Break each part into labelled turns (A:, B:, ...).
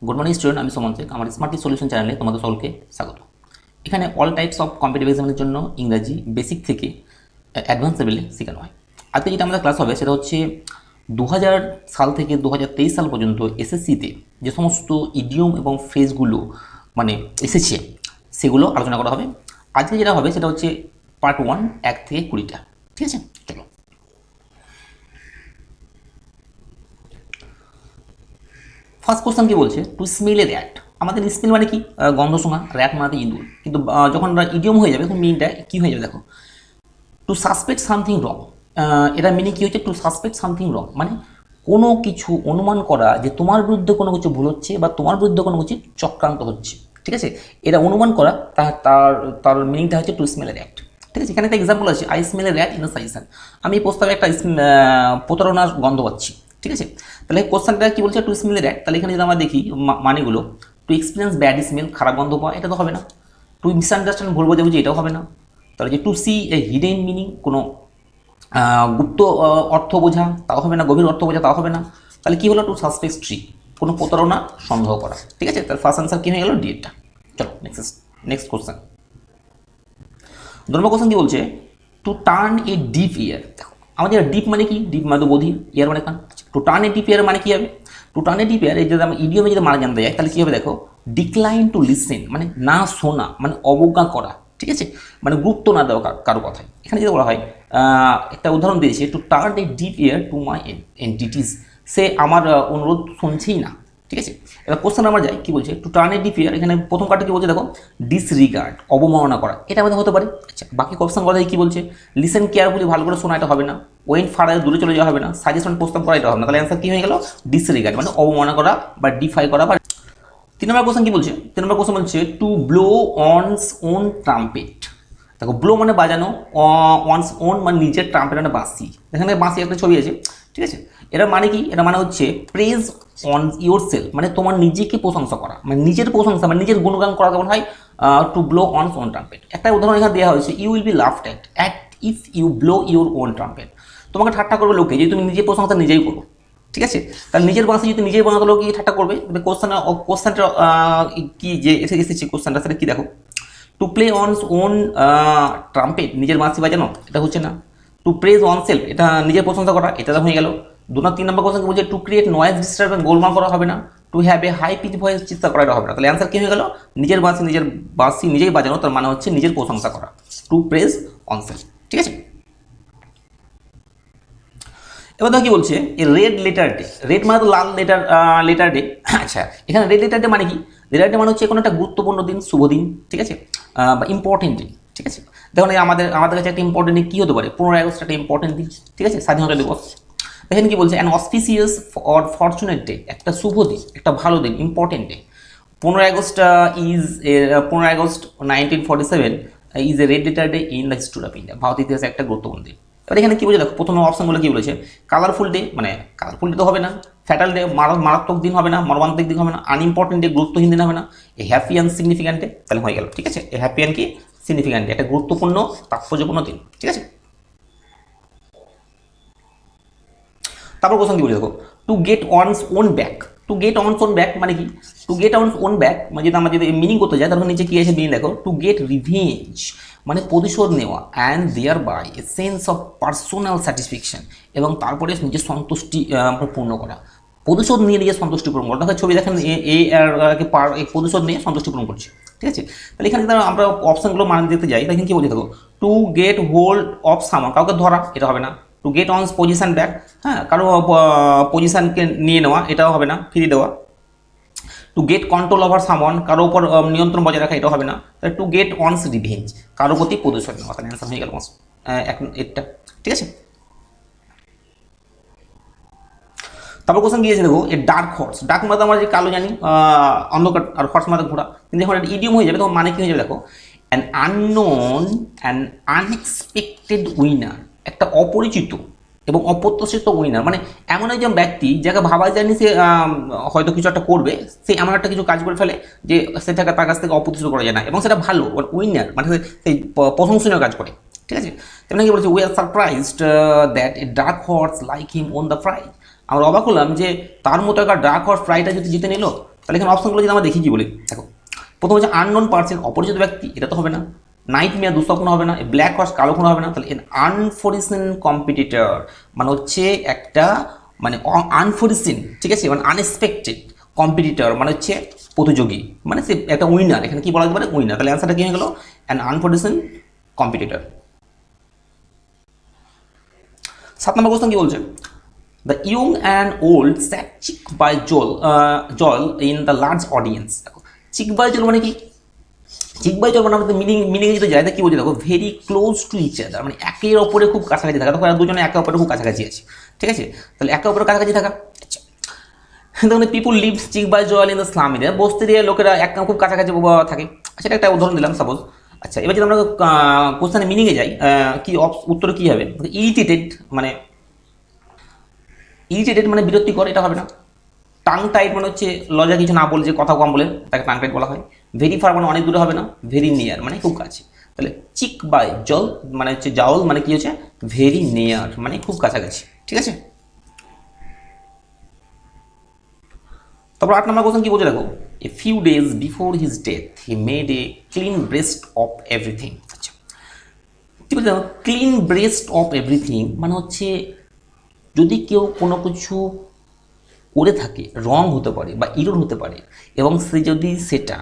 A: Good morning student, আমি সুমন শেখ। আমার smart solution চ্যানেলে তোমাদের সকলকে স্বাগত। এখানে অল টাইপস অফ কম্পিটিটিভ এক্সামের জন্য ইংরাজি বেসিক থেকে অ্যাডভান্স লেভেলে শেখানো হয়। আজকে যেটা আমাদের ক্লাস হবে সেটা হচ্ছে 2000 সাল থেকে 2023 সাল পর্যন্ত এসএসসিতে যে সমস্ত ইডিয়ম এবং ফ্রেজগুলো মানে এসেছে সেগুলো আলোচনা করা হবে। আজকে যেটা হবে সেটা হচ্ছে পার্ট 1 1 থেকে 20টা। ঠিক আছে, চলো। ফার্স্ট কোশ্চেন কি বলছে, টু স্মেল এ র্যাট। আমাদের স্মেল মানে কি, গন্ধ শোঙা, র্যাট মানে ইঁদুর। কিন্তু যখন ইডিয়ম হয়ে যাবে তখন মিনিংটা কি হয়ে যাবে দেখো, টু সাসপেক্ট সামথিং রং। এটা মিনিং কি হচ্ছে, টু সাসপেক্ট সামথিং রং মানে কোনো কিছু অনুমান করা যে তোমার বিরুদ্ধে কোনো কিছু ভুল হচ্ছে বা তোমার বিরুদ্ধে কোনো কিছু চক্রান্ত হচ্ছে। ঠিক আছে, এটা অনুমান করা, তার তার তার মিনিংটা হচ্ছে টু স্মেল এ র্যাট। ঠিক আছে, এখানে একটা এক্সাম্পল আছে, I smell a rat in the suggestion. আমি এই প্রস্তাবে একটা প্রতারণার গন্ধ পাচ্ছি। ঠিক আছে, তাহলে কোশ্চেনটা কি বলছে, টু স্মেল এ র্যাট। তাহলে এখানে যদি আমরা দেখি মানেগুলো, টু এক্সপিরিয়েন্স ব্যাড স্মেল, খারাপ গন্ধ পাওয়া, এটা তো হবে না। টু মিসআন্ডারস্ট্যান্ড, ভুল বোঝাবুঝি, এটাও হবে না। তাহলে যে to see a hidden meaning, কোনো গুপ্ত অর্থ বোঝা, তাও হবে না। গভীর অর্থ বোঝা, তাও হবে না। তাহলে কি হলো, টু সাসপেক্ট ট্রিক, কোনো প্রতারণা সন্দেহ করা। ঠিক আছে, তাহলে ফার্স্ট আনসার কি হয়ে গেল, ডিএটা। চলো নেক্সট কোশ্চেন। 2 নম্বর কোশ্চেন কি বলছে, টু টার্ন এ ডিপ ইয়ার। দেখো আমাদের ডিপ মানে কি, ডিপ মানে তো বধির, ইয়ার মানে কান। টু টার্ন এ ডিপ ইয়ার মানে কি হবে, টু টার্ন এ ডিপ ইয়ার এই যদি আমরা ইডিয়মে যদি মানে জানতে যাই তাহলে কি হবে দেখো, ডিক্লাইন টু লিসেন মানে না শোনা, মানে অবজ্ঞা করা। ঠিক আছে, মানে গুরুত্ব না দেওয়া কারো কথায়। এখানে যদি বলা হয়, একটা উদাহরণ দিয়েছে, to turn a deaf ear to my entreaties, সে আমার অনুরোধ শুনছেই না। ঠিক আছে, এবার কোশ্চেন আমরা যাই, কি বলছে, টু টার্ন এ ডিপ ইয়ার। এখানে প্রথম কার্ডটা কি বলছে দেখো, ডিসরিগার্ড, অবমাননা করা, এটা আমাদের হতে পারে। আচ্ছা, বাকি কোশ্চেন কথা কি বলছে, লিসেন কেয়ারফুলি, ভালো করে শোনা, এটা হবে না। ওয়েন ফারার, দূরে চলে যাওয়া হবে না। সাজেশন প্রস্তাব করা, এটা হবে না। তাহলে অ্যান্সার কি হয়ে গেল, ডিসরিগার্ড মানে অবমাননা করা বা ডিফাই করা। বা 3 নম্বর কোশ্চেন কি বলছে, 3 নম্বর কোশ্চেন বলছে, to blow one's own trumpet. দেখো ব্লো মানে বাজানো, ওয়ান্স ওন মানে নিজের, ট্রাম্পেট মানে বাঁশি। এখানে বাঁশি একটা ছবি আছে। ঠিক আছে, এটা মানে কি, এটা মানে হচ্ছে প্রেজ অন ইউর সেলফ, মানে তোমার নিজেকে প্রশংসা করা, মানে নিজের প্রশংসা মানে নিজের গুণগান করা কেমন হয়, to blow one's own trumpet. একটা উদাহরণ এখানে দেওয়া হয়েছে, you will be laughed at if you blow your own trumpet. তোমাকে ঠাট্টা করবে লোকে যদি তুমি নিজের প্রশংসা নিজেই করো। ঠিক আছে, তাহলে নিজের বাঁশি যদি নিজেই বানাতো লোক কি ঠাট্টা করবে। কোশ্চেনটা কি যে এসেছে কোশ্চেনটা, সেটা কি দেখো, টু প্লে অনস ওন ট্রাম্পেট, নিজের বাঁশি বাজানো, এটা হচ্ছে না। টু প্রেজ অন সেলফ, এটা নিজের প্রশংসা করা, এটা হয়ে গেল। 3 নম্বর কোশ্চেন বলছে, টু ক্রিয়েট নয়েজ ডিস্টারবেন্স, গোলমাল করা হবে না। To have a high pitch voice, চিন্তা করা, এটা হবে না। তাহলে অ্যান্সার কি হয়ে গেল, নিজের বাঁশি নিজেই বাজানো, তার মানে হচ্ছে নিজের প্রশংসা করা, টু প্রেজ অন সেলফ। ঠিক আছে, এবার দেখো কি বলছে, রেড লেটার ডে। রেড মানে তো লাল, লেটার ডে। আচ্ছা, এখানে রেড লেটার ডে মানে কি, লেটার ডে মানে হচ্ছে কোনো একটা গুরুত্বপূর্ণ দিন, শুভ দিন। ঠিক আছে, বা ইম্পর্টেন্ট দিন। ঠিক আছে, দেখুন আমাদের কাছে একটা ইম্পর্টেন্ট দিন কী হতে পারে, 15 আগস্ট একটা ইম্পর্টেন্ট দিন। ঠিক আছে, স্বাধীনতা দিবস। দেখেন কি বলছে, an auspicious or fortunate day, একটা শুভ দিন, একটা ভালো দিন, important day. 15 August is 15 August 1947 is a red letter day in the history of India, Bharat ইতিহাসে একটা গুরুত্বপূর্ণ দিন। এবার এখানে কি বলছে দেখো, প্রথম অপশনগুলো কি বলেছে, কালারফুল ডে, মানে কালারফুল ডে তো হবে না। ফ্যাটাল ডে, মারাত্মক দিন হবে না, মর্মান্তিক দিন হবে না। আনইম্পর্টেন্ট ডে, গুরুত্বহীন দিন হবে না। এ হ্যাপি অ্যান্ড সিগনিফিক্যান্ট ডে, তাহলে হয়ে গেল। ঠিক আছে, এ হ্যাপি অ্যান্ড কি সিগনিফিক্যান্ট ডে, একটা গুরুত্বপূর্ণ তাৎপর্যপূর্ণ দিন। ঠিক আছে, তারপর কোশ্চেন কি বলে দেখো, two get অনস on back. Two get অনস on back মানে কি, টু গেট অনস ওন ব্যাক মানে যদি আমরা যদি মিনিং করতে যাই তাহলে নিচে কি আছে মিনিং দেখো, টু গেট রিভেঞ্জ মানে প্রতিশোধ নেওয়া, and thereby a sense of personal satisfaction, এবং তারপরে নিজের সন্তুষ্টি পূর্ণ করা। প্রতিশোধ নিয়ে নিজের সন্তুষ্টি পূরণ করা। দেখো ছবি দেখেন, এই প্রতিশোধ নিয়ে সন্তুষ্টি পূরণ করছে। ঠিক আছে, তাহলে এখানে যদি আমরা অপশনগুলো মানে দেখতে যাই দেখেন কি বলছে দেখো, টু গেট হোল্ড অফ সামন, কাউকে ধরা, এটা হবে না। To get one's position back, হ্যাঁ, কারো পজিশনকে নিয়ে নেওয়া, এটাও হবে না, ফিরিয়ে দেওয়া। টু গেট কন্ট্রোল ওভার সামন, কারো উপর নিয়ন্ত্রণ বজায় রাখা, এটা হবে না। তাহলে টু গেট অনস রিভেঞ্জ, কারো প্রতি প্রতিশোধ নেওয়া, তাহলে অ্যান্সার হয়ে গেল এখন এটা। ঠিক আছে, তারপর কোশ্চেন গিয়েছে দেখো, এ ডার্ক হর্স। ডার্ক মানে আমরা যে কালো জানি, অন্ধকার, আর হর্স মানে ঘোড়া। কিন্তু যখন এটা ইডিয়ম হয়ে যাবে তখন মানে কি হয়ে যাবে দেখো, an unknown and unexpected winner, একটা অপরিচিত এবং অপ্রত্যাশিত উইনার মানে এমন একজন ব্যক্তি যাকে ভাবা যায়নি সে হয়তো কিছু একটা করবে, সে এমন একটা কিছু কাজ করে ফেলে যে সেটাকে তার কাছ থেকে অপ্রত্যাশিত করা যায় না, এবং সেটা ভালো উইনার মানে সেই প্রশংসনীয় কাজ করে। ঠিক আছে, তেমন কি বলছে, we are surprised that a dark horse like him won the prize. আমরা অবাক হলাম যে তার মতো একটা ডার্ক হর্স প্রাইজটা যদি জিতে নিল। তাহলে এখানে অপশনগুলো যদি আমরা দেখি কি বলি দেখো, প্রথম হচ্ছে আননোন পার্সন, অপরিচিত ব্যক্তি, এটা তো হবে না। নাইট মেয়ার, দুঃস্বপ্ন হবে না। ব্ল্যাক হর্স, কালো ঘোড়া হবে না। তাহলে আনফরসিন কম্পিটিটর মানে হচ্ছে একটা মানে আনফরসিন, ঠিক আছে, মানে আনএক্সপেক্টেড কম্পিটিটর মানে হচ্ছে প্রতিযোগী, মানে সে একটা উইনার। এখানে কি বলা যেতে পারে? উইনার। তাহলে অ্যান্সারটা কি হয়ে গেল? An unforeseen competitor. 7 নম্বর কোশ্চেন কি বলছে? The young and old sat cheek by jowl in the large audience. দেখো চিক বাই জল মানে কি? চিক বাই জল মানে আমাদের মিনিং যদি যায়, কি বলছে দেখো, very close to each other, মানে একের অপরে খুব কাছাকাছি থাকা। দেখো দুজনে একে অপরে খুব কাছাকাছি আছে, ঠিক আছে। তাহলে একে অপরের কাছাকাছি থাকা। আচ্ছা, তখন পিপুল leave chick by jowl in the slam area, বস্তি দিয়ে লোকেরা এক খুব কাছাকাছি থাকে। সেটা একটা উদাহরণ দিলাম সাপোজ। আচ্ছা, এবার যদি আমরা কোশ্চেনের মিনিংয়ে যাই, কি উত্তর কি হবে? ইরিটেটেড মানে বিরক্তিকর, এটা হবে না। টাং টাইট মানে হচ্ছে লজা কিছু না বলে যে কথা কম বলে তাকে টাং টাইট বলা হয়। ভেরি ফার মানে অনেক দূরে হবে না। ভেরি নিয়ার মানে খুব কাছে। তাহলে চিক বাই জল মানে হচ্ছে জাওল মানে কি হচ্ছে? ভেরি নিয়ার মানে খুব কাছাকাছি, ঠিক আছে। তারপর 8 নম্বর কোশ্চেন কি বলছে দেখো, এ few days before his death he made a clean breast of everything. আচ্ছা, কি বলছে দেখো, ক্লিন ব্রেস্ট অফ এভরিথিং মানে হচ্ছে যদি কেউ কোনো কিছু করে থাকে, রং হতে পারে বা ইরোর হতে পারে, এবং সে যদি সেটা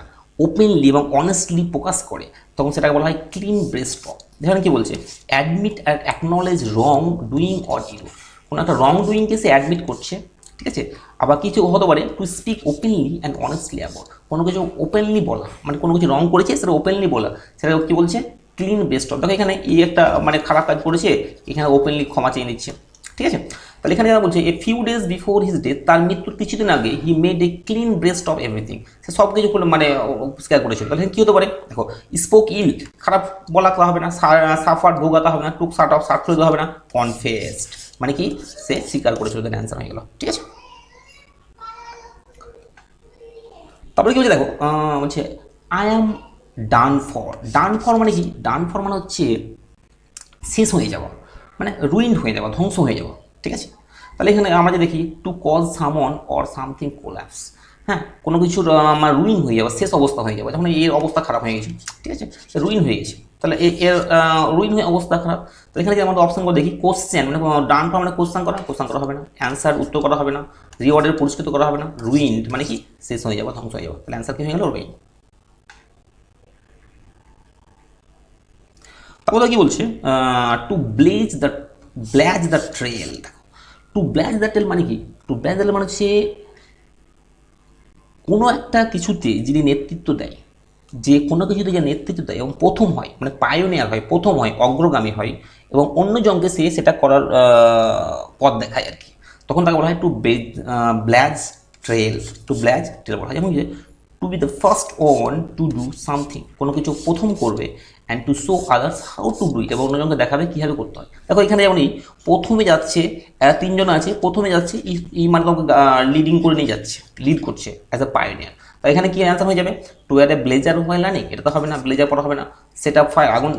A: ওপেনলি এবং অনেস্টলি প্রকাশ করে, তখন সেটাকে বলা হয় ক্লিন ব্রেস্ট অফ। যেখানে কি বলছে, admit and acknowledge wrong doing or error, কোনো একটা রং ডুইংকে সে অ্যাডমিট করছে, ঠিক আছে। আবার কিছু হতে পারে to speak openly and honestly about, কোনো কিছু ওপেনলি বলা, মানে কোনো কিছু রং করেছে সেটা ওপেনলি বলা, সেটা কি বলছে? Clean breast of. দেখো এখানে এই একটা মানে খারাপ কাজ করেছে, এখানে ওপেনলি ক্ষমা চেয়ে নিচ্ছে, ঠিক আছে। তাহলে এখানে যারা বলছে a few days before his death, তার মৃত্যুর কিছুদিন আগে he made a clean breast of everything, সে সব কিছু মানে পরিষ্কার করেছিল। তাহলে কী হতে পারে দেখো, স্পোক ইল খারাপ বলা তো হবে না, সাফার ভোগাতে হবে না, টুক শার্ট অফ শার্ট খুলে হবে না, কনফেসড মানে কি সে স্বীকার করেছিল, তাহলে অ্যান্সার হয়ে গেল, ঠিক আছে। তারপরে কি বলছে দেখো, বলছে আই অ্যাম ডান ফর মানে কি? ডান ফর মানে হচ্ছে শেষ হয়ে যাওয়া, মানে রুইন্ড হয়ে যাওয়া, ধ্বংস হয়ে যাওয়া, ঠিক আছে। তাহলে এখানে আমরা যে দেখি টু কজ সামন অর সামথিং কোল্যাপস, হ্যাঁ, কোনো কিছুর আমার রুইন হয়ে যাওয়া, শেষ অবস্থা হয়ে যাওয়া, যখন এর অবস্থা খারাপ হয়ে গেছে, ঠিক আছে, রুইন হয়ে গেছে। তাহলে এর রুইন হয়ে অবস্থা খারাপ। তো এখানে যে আমাদের অপশনগুলো দেখি, কোশ্চেন মানে ডান ফর মানে কোশ্চেন করা হবে না, অ্যান্সার উত্তর করা হবে না, রিওয়ার্ডের পুরস্কৃত করা হবে না, রুইন্ড মানে কি শেষ হয়ে যাওয়া, ধ্বংস হয়ে যাওয়া। তাহলে অ্যান্সার কি হয়ে গেল? রুইন। তারপরে কি বলছে, to blaze the trail. To blaze the trail মানে কি? টু ব্লেজ দ্য ট্রেল মানে হচ্ছে কোনো একটা কিছুতে যিনি নেতৃত্ব দেয়, যে কোনো কিছুতে যে নেতৃত্ব দেয় এবং প্রথম হয়, মানে পায়োনিয়ার হয়, প্রথম হয়, অগ্রগামী হয়, এবং অন্যজনকে সে সেটা করার পথ দেখায় আর কি, তখন তাকে বলা হয় to blaze trail. To blaze trail বলা হয়। যেমন to be the first one to do something, কোনো কিছু প্রথম করবে, and to show others how to do it, এবং অন্যজনকে দেখাবে কীভাবে করতে হয়। দেখো এখানে যেমনই প্রথমে যাচ্ছে, তিনজন আছে, প্রথমে যাচ্ছে ই মানে লিডিং করে নিয়ে যাচ্ছে, লিড করছে অ্যাজ এ পায়োনিয়ার। তাই এখানে কি অ্যান্সার হয়ে যাবে? To add a blazer while learning, এটা তো হবে না, ব্লেজার পরা হবে না। সেট আপ ফায়ার, আগুন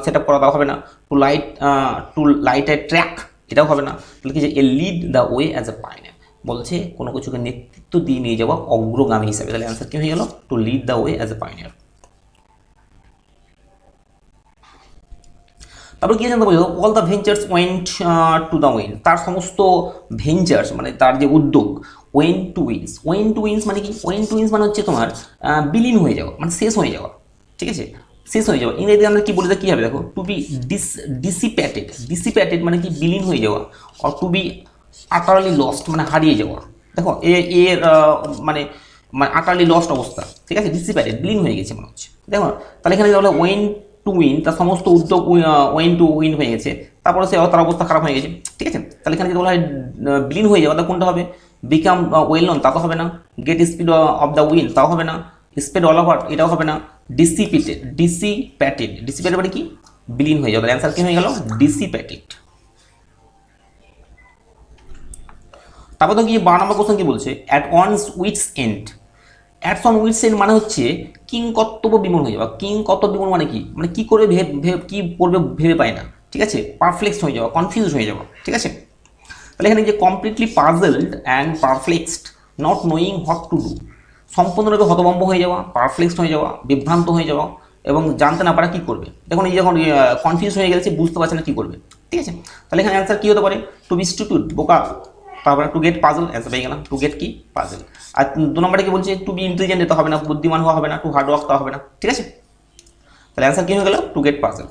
A: সেট আপ করা দেওয়া হবে না। টু লাইট এ ট্র্যাক, এটাও হবে না। তাহলে কি যে এ lead the way as a pioneer, বলছে কোনো কিছুকে নেতৃত্ব দিয়ে নিয়ে যাওয়া অগ্রগামী হিসাবে। তাহলে অ্যান্সার কি হয়ে গেল? To lead the way as a pioneer. তারপরে কি জানতে পারছো, all the ventures went to the win, তার সমস্ত ভেঞ্চার্স মানে তার যে উদ্যোগ, ওয়েন টু উইন্স মানে কি? ওয়েন টু উইন্স মানে হচ্ছে তোমার বিলীন হয়ে যাওয়া, মানে শেষ হয়ে যাওয়া, ঠিক আছে, শেষ হয়ে যাওয়া। ইংরেজিতে আমরা কি বলি, কী হবে দেখো, টু বি ডিসিপ্যাটেড মানে কি? বিলীন হয়ে যাওয়া। আর টু বি আটারলি লস্ট মানে হারিয়ে যাওয়া। দেখো এর মানে আটারলি লস্ট অবস্থা, ঠিক আছে, ডিসিপ্যাটেড বিলীন হয়ে গেছে মনে হচ্ছে। দেখো তাহলে এখানে বলে ওয়েন টু উইন, তার সমস্ত উদ্যোগ ওয়েন টু উইন হয়ে গেছে, তারপরে সে তার অবস্থা খারাপ হয়ে গেছে, ঠিক আছে। তাহলে এখানে যদি বলা হয় বিলীন হয়ে যাওয়া, তা কোনটা হবে? বিকাম ওয়েল নোন, তা তো হবে না। Get speed of the win, তাও হবে না। স্প্রেড অল ওভার, এটাও হবে না। ডিসিপ্যাটেড মানে কি? বিলীন হয়ে যাওয়া। তাহলে অ্যান্সার কি হয়ে গেল? ডিসিপ্যাটেড। তারপর তো কি 12 নম্বর কোশ্চেন কি বলছে, at one's wits end. At on wits end মানে হচ্ছে কিংকর্তব্য বিমূঢ় হয়ে যাওয়া। কিংকর্তব্য বিমূঢ় মানে কি? মানে কি করে কি করবে ভেবে পায় না, ঠিক আছে, পারপ্লেক্সড হয়ে যাওয়া, কনফিউজ হয়ে যাওয়া, ঠিক আছে। তাহলে এখানে যে completely puzzled and perplexed, not knowing what to do, সম্পূর্ণরূপে হতভম্ব হয়ে যাওয়া, পারপ্লেক্সড হয়ে যাওয়া, বিভ্রান্ত হয়ে যাওয়া এবং জানতে না পারা কী করবে। দেখুন এই যখন কনফিউজ হয়ে গেছে, বুঝতে পারছে না কী করবে, ঠিক আছে। তাহলে এখানে অ্যান্সার কী হতে পারে, টু বি স্টুপিড, বোকা, তারপরে টু গেট পাজল, অ্যান্সার পেয়ে গেলাম, টু গেট কি পাজল। আর 2 নম্বরে কি বলছে, টু বি ইন্টেলিজেন্ট, এটা হবে না, বুদ্ধিমান হওয়া হবে না, টু হার্ড ওয়ার্ক তা হবে না, ঠিক আছে। তাহলে অ্যান্সার কী হয়ে গেল, টু গেট পাজল।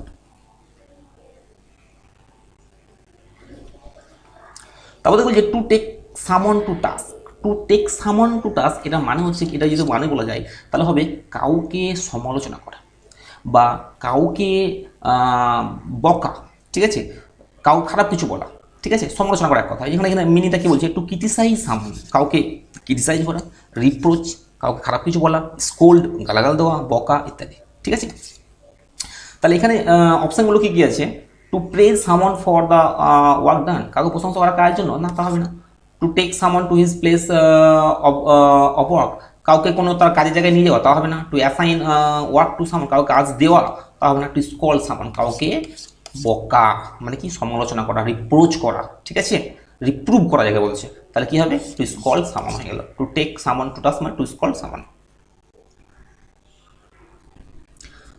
A: তারপরে বলছে to take someone to task. To take someone to task, এটা মানে হচ্ছে কি, এটা যদি মানে বলা যায় তাহলে হবে কাউকে সমালোচনা করা বা কাউকে বকা, ঠিক আছে, খারাপ কিছু বলা, ঠিক আছে, সমালোচনা করা এক কথা। এখানে এখানে মিনিংটা কি বলছে, টু ক্রিটিসাইজ সামন, কাউকে ক্রিটিসাইজ করা, রিপ্রোচ, কাউকে খারাপ কিছু বলা, স্কোল্ড, গালাগাল দেওয়া, বকা ইত্যাদি, ঠিক আছে। তাহলে এখানে অপশানগুলো কী কী আছে, টু প্রেজ সামন ফর দ্য ওয়ার্ক ডান, কাউকে প্রশংসা করা কাজের জন্য, না তা হবে না। Two take someone to his place of work, কাউকে কোনো তার কাজের জায়গায় নিয়ে যাওয়া, তা হবে না। টু অ্যাসাইন ওয়ার্ক টু সামন, কাউকে কাজ দেওয়া, তা হবে না। টু স্কল সামন, কাউকে বকা মানে কি সমালোচনা করা, রিপ্রোচ করা, ঠিক আছে, রিপ্রুভ করা যাকে বলছে, তাহলে কি হবে, টু স্কল সামন হয়ে গেল। Two take someone to task মানে টু স্কল সামন।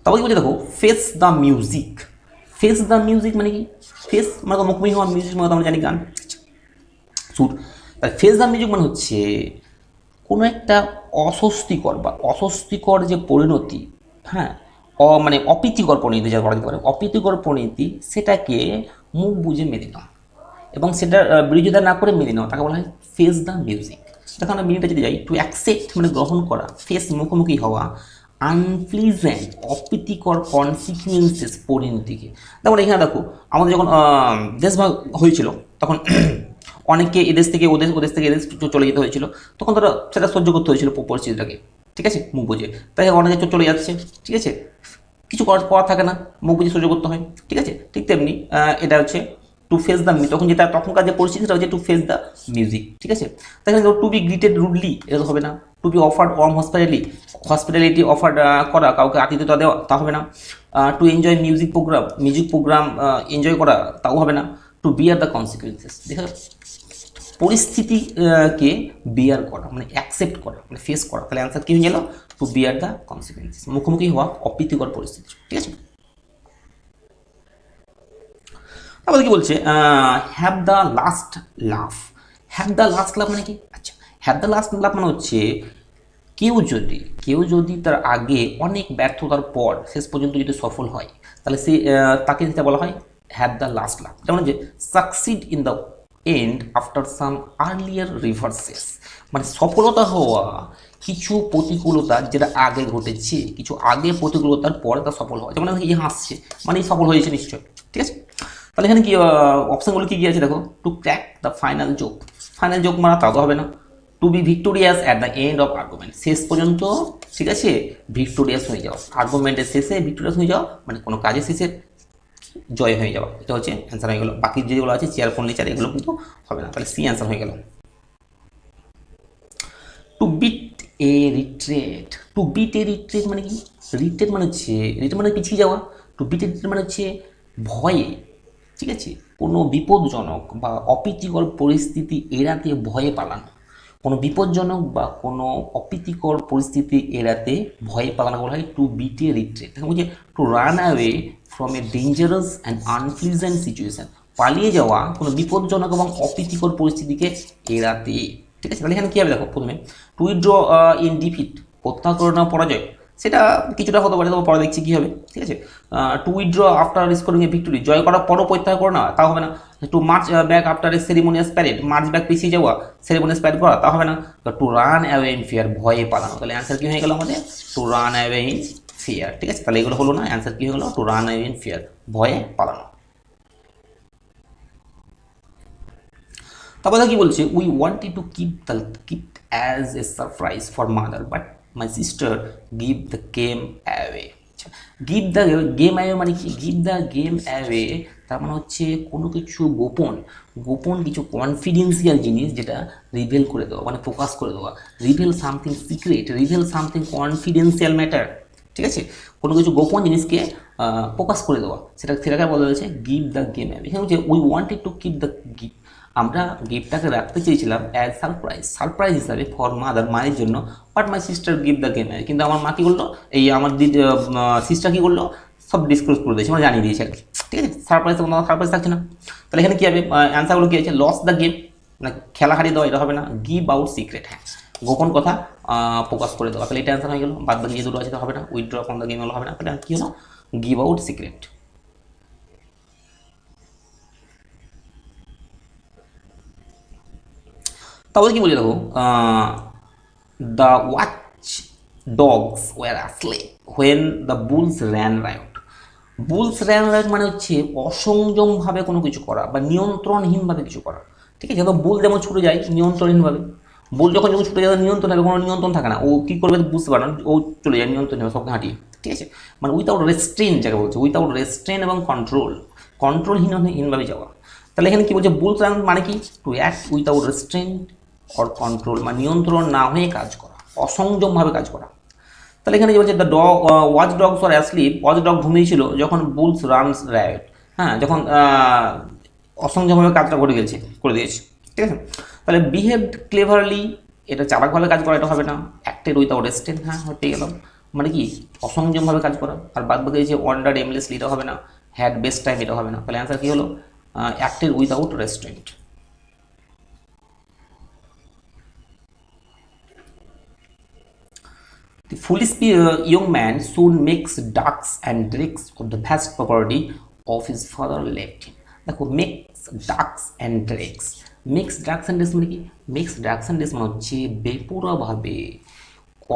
A: তারপর কি বলছে দেখো, face the music. Face the music মানে কি, ফেস মানে তো মুখোমুখি হওয়া, মিউজিক মানে তো আমরা জানি গান, সুর। তাহলে ফেস দ্য মিউজিক মানে হচ্ছে কোনো একটা অস্বস্তিকর বা অস্বস্তিকর যে পরিণতি, হ্যাঁ, মানে অপ্রীতিকর পরিণতি যা বলা যেতে পারে, অপ্রীতিকর পরিণতি, সেটাকে মুখ বুঝে মেনে নেওয়া এবং সেটার বিরোধিতা না করে মেনে নেওয়া, তাকে বলা হয় ফেস দ্য মিউজিক। দেখো আমরা মিনিংটা যদি যাই, টু অ্যাকসেপ্ট মানে গ্রহণ করা, ফেস মুখোমুখি হওয়া, আনপ্লিজেন্ট অপ্রীতিকর কনসিকুয়েন্সেস পরিণতিকে। তারপরে এখানে দেখো আমাদের যখন দেশভাগ হয়েছিল তখন অনেককে এদেশ থেকে ওদেশ থেকে এদেশ চলে যেতে হয়েছিল, তখন তারা সেটা সহ্য করতে হয়েছিল পরিস্থিতিটাকে, ঠিক আছে, মুখ বুঝে। তাই অনেকে চলে যাচ্ছে, ঠিক আছে, কিছু করার থাকে না, মুখ বুঝে সহ্য করতে হয়, ঠিক আছে। ঠিক তেমনি এটা হচ্ছে টু ফেস দ্য তখন যেটা তখনকার যে পরিস্থিতিটা হচ্ছে টু ফেস দ্য মিউজিক, ঠিক আছে। তাই টু বি গ্রিটেড রুডলি, এটা তো হবে না। To be offered warm hospitality offered করা, কাউকে আতিথ্যতা দেওয়া, তা হবে না। To enjoy music programme enjoy করা, তাও হবে না। টু বিয়ার দ্য কনসিকুয়েন্সেস, দেখা পরিস্থিতিকে বিয়ার করা মানে অ্যাকসেপ্ট করা মানে ফেস করা। তাহলে অ্যান্সার কি হয়ে গেল, টু বিয়ার দ্য কনসিকুয়েন্সেস, মুখোমুখি হওয়া অপ্রীতিকর পরিস্থিতি, ঠিক আছে। তারপরে কি বলছে, have the last laugh. Have the last laugh মানে কি, আচ্ছা, হ্যাভ দ্য লাস্ট লাভ মানে হচ্ছে কেউ যদি তার আগে অনেক ব্যর্থতার পর শেষ পর্যন্ত যদি সফল হয়, তাহলে তাকে যেটা বলা হয় হ্যাভ দ্য লাস্ট লাভ। যেমন যে succeed in the end after some earlier reverses, মানে সফলতা হওয়া কিছু প্রতিকূলতা যেটা আগে ঘটেছে, কিছু আগে প্রতিকূলতার পরে তা সফল হওয়া। যেমন এই হাসছে মানে সফল হয়েছে নিশ্চয়, ঠিক আছে। তাহলে এখানে কি অপশানগুলো কী আছে দেখো, to crack the final joke মারা, তাও তো হবে না। To be victorious at the end of argument, শেষ পর্যন্ত, ঠিক আছে, ভিক্টোরিয়াস হয়ে যাও, আর্গুমেন্টের শেষে ভিক্টোরিয়াস হয়ে যাও মানে কোনো কাজের শেষে জয় হয়ে যাওয়া, এটা হচ্ছে অ্যান্সার হয়ে গেল। বাকি যেগুলো আছে চেয়ারফুল নেচার এগুলো কিন্তু হবে না, তাহলে সি অ্যান্সার হয়ে গেল। টু বিট এ রিট্রেট। টু বিট এ রিট্রেট মানে কি, রিট্রেট মানে হচ্ছে পিছিয়ে যাওয়া। টু বিট এ রিট্রেট মানে হচ্ছে ভয়ে, ঠিক আছে, কোনো বিপজ্জনক বা অপ্রীতিকর পরিস্থিতি এড়াতে ভয়ে পালানো, কোনো বিপজ্জনক বা কোনো অপ্রীতিকর পরিস্থিতি এড়াতে ভয়ে পালানো বলা হয় টু বিট এ রিট্রিট। দেখো বলছে two run away from a dangerous and unpleasant situation, পালিয়ে যাওয়া কোনো বিপজ্জনক এবং অপ্রীতিকর পরিস্থিতিকে এড়াতে, ঠিক আছে। তাহলে এখানে কী হবে দেখো, প্রথমে টু উইথড্র ইন ডিফিট, প্রত্যাহার করে নেওয়া পরাজয়, সেটা কিছুটা হতে পারে, তবে পরে দেখছি কী হবে, ঠিক আছে। To withdraw after scoring a victory, জয় করার পরও প্রত্যাহার করে নেওয়া, তা হবে না। To march back after a ceremonious parade, march back পিছিয়ে যাওয়া, সেরিমোনিয়াস প্যারেড করা, তা হবে না। To run away in fear, ভয়ে পালানো, তাহলে অ্যান্সার কী হয়ে গেল আমাদের, to run away in fear, ঠিক আছে। তাহলে এগুলো হলো না, অ্যান্সার কী হয়ে গেল, two run away in fear, ভয়ে পালানো। তারপরে কি বলছে, we wanted to keep as a surprise for mother but my sister give the game away. Give the game away মানে কি, গিভ দ্য গেম অ্যাওয়ে তার মানে হচ্ছে কোনো কিছু গোপন কিছু কনফিডেন্সিয়াল জিনিস যেটা রিভেল করে দেওয়া মানে প্রকাশ করে দেওয়া, reveal something secret, reveal something confidential matter, ঠিক আছে, কোনো কিছু গোপন জিনিসকে প্রকাশ করে দেওয়া, সেটাকে বলা হয়েছে গিভ দ্য গেম অ্যাওয়ে। এখানে হচ্ছে we wanted to keep the আমরা গিফটটাকে রাখতে চেয়েছিলাম অ্যাজ সারপ্রাইজ হিসাবে ফর মাদার, মায়ের জন্য, but my sister gift the game. কিন্তু আমার মা কী করলো, এই আমার সিস্টার কী করলো, সব ডিসক্লোজ করে দিয়েছে, মানে জানিয়ে দিয়েছে আর কি। ঠিক আছে, সারপ্রাইজ থাকছে না। তাহলে এখানে কী হবে, অ্যান্সারগুলো কী আছে, লস দ্য গেম মানে খেলা হারিয়ে দেওয়া, এটা হবে না। গিভ আউট সিক্রেট, হ্যাঁ গোপন কথা প্রকাশ করে দেওয়া, তাহলে এটা অ্যান্সার হয়ে গেল। বাদ বাকি যে দুটো আছে তো হবে না, উইথড্র ফ্রম দ্য গেম হলো হবে না, তাহলে কী হলো, গিভ আউট সিক্রেট। তাহলে কি বলি দেখো, the watch dogs were asleep when the bulls ran riot. Bulls ran riot মানে হচ্ছে অসংযমভাবে কোনো কিছু করা বা নিয়ন্ত্রণহীনভাবে কিছু করা। ঠিক আছে, যেমন বুল যেমন ছুটে যায় নিয়ন্ত্রণহীনভাবে, বুল যখন ছুটে যায় নিয়ন্ত্রণ থাকে, কোনো নিয়ন্ত্রণ থাকে না, ও কী করবে বুঝতে পারে না, ও চলে যায় নিয়ন্ত্রণ হবে সবকে হাঁটিয়ে। ঠিক আছে, মানে উইথাউট রেস্ট্রেন যাকে বলছে, উইথাউট রেস্ট্রেন এবং কন্ট্রোলহীনভাবে যাওয়া। তাহলে এখানে কি বলছে, বুলস র্যান মানে কি, to act without restrain or control, মানে নিয়ন্ত্রণ না হয়ে কাজ করা, অসংযমভাবে কাজ করা। তাহলে এখানে যে বলছে the dog watch dogs are asleep, watch dog ঘুমিয়েছিল যখন বুলস রানস রাইট, হ্যাঁ যখন অসংযমভাবে কাজটা করে দিয়েছে। ঠিক আছে, তাহলে বিহেভড ক্লেভারলি, এটা চালাকভাবে কাজ করা, এটা হবে না। অ্যাক্টেড উইথাউট রেস্ট্রেন্ট, হ্যাঁ পেয়ে গেলাম, মানে কি অসংযমভাবে কাজ করা। আর বাদ বাকি যে ওয়ান্ডার্ড এমলেসলি, এটা হবে না। হ্যাড বেস্ট টাইম, এটা হবে না। তাহলে অ্যান্সার কী হলো, acted without restrained. The foolish young man soon makes ducks and drakes of the vast property of his father left him. দেখো makes ducks and drakes, makes ducks and drakes মানে কি, makes ducks and drakes মানে হচ্ছে বেপরোয়াভাবে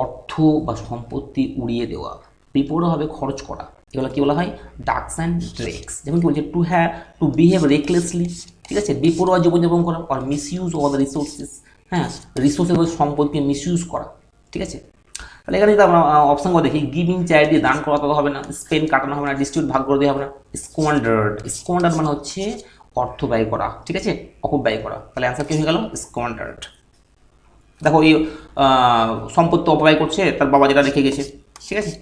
A: অর্থ বা সম্পত্তি উড়িয়ে দেওয়া, বেপরোয়াভাবে খরচ করা, এগুলো কি বলা হয়, ডাকস অ্যান্ড ড্রেকস। যেমন কি বলছে, টু বিহেভ রেকলেসলি, ঠিক আছে, বেপরোয়া জীবনযাপন করা, আর মিসইউজ অল দ্য রিসোর্সেস, হ্যাঁ রিসোর্সেস সম্পদকে মিসইউজ করা। ঠিক আছে, তাহলে এখানে যদি আমরা অপশন করে দেখি, গিভিং চ্যারিটি, দান করা তো হবে না, স্পেন্ড কাটানো হবে না, ডিস্ট্রিবিউট ভাগ করে দেওয়া হবে না, স্কোয়ান্ডার্ড মানে হচ্ছে অর্থ ব্যয় করা, ঠিক আছে, অপব্যয় করা। তাহলে অ্যান্সার কি হয়ে গেল, স্কোয়ান্ডার্ড। দেখো এই সম্পত্তি অপব্যয় করছে, তার বাবা যেটা রেখে গেছে। ঠিক আছে,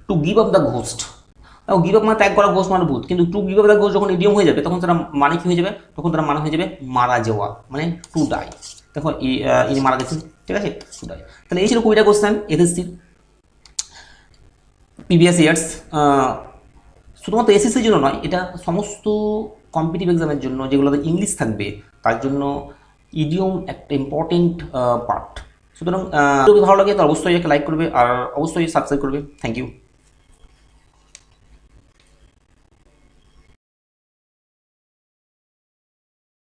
A: to give up the ghost, give up মানে ত্যাগ করা, ঘোষ মানে ভূত, কিন্তু to give up the Ghosh যখন ইডিয়ম হয়ে যাবে তখন তারা মানে কি হয়ে যাবে, তখন তারা মানে হয়ে যাবে মারা যাওয়া, মানে টু ডাই। দেখো ইনি মারা গেছেন, ঠিক আছে, টু ডাই। তাহলে এই ছিল কুড়িটা কোশ্চেন এসএসসির প্রিভিয়াস ইয়ার্স। শুধুমাত্র এসএসসির জন্য নয়, এটা সমস্ত কম্পিটিটিভ এক্সামের জন্য যেগুলোতে ইংলিশ থাকবে তার জন্য ইডিয়ম একটা ইম্পর্টেন্ট পার্ট। সুতরাং যদি ভালো লাগে তো অবশ্যই একটা লাইক করবে আর অবশ্যই সাবস্ক্রাইব করবে। Thank you.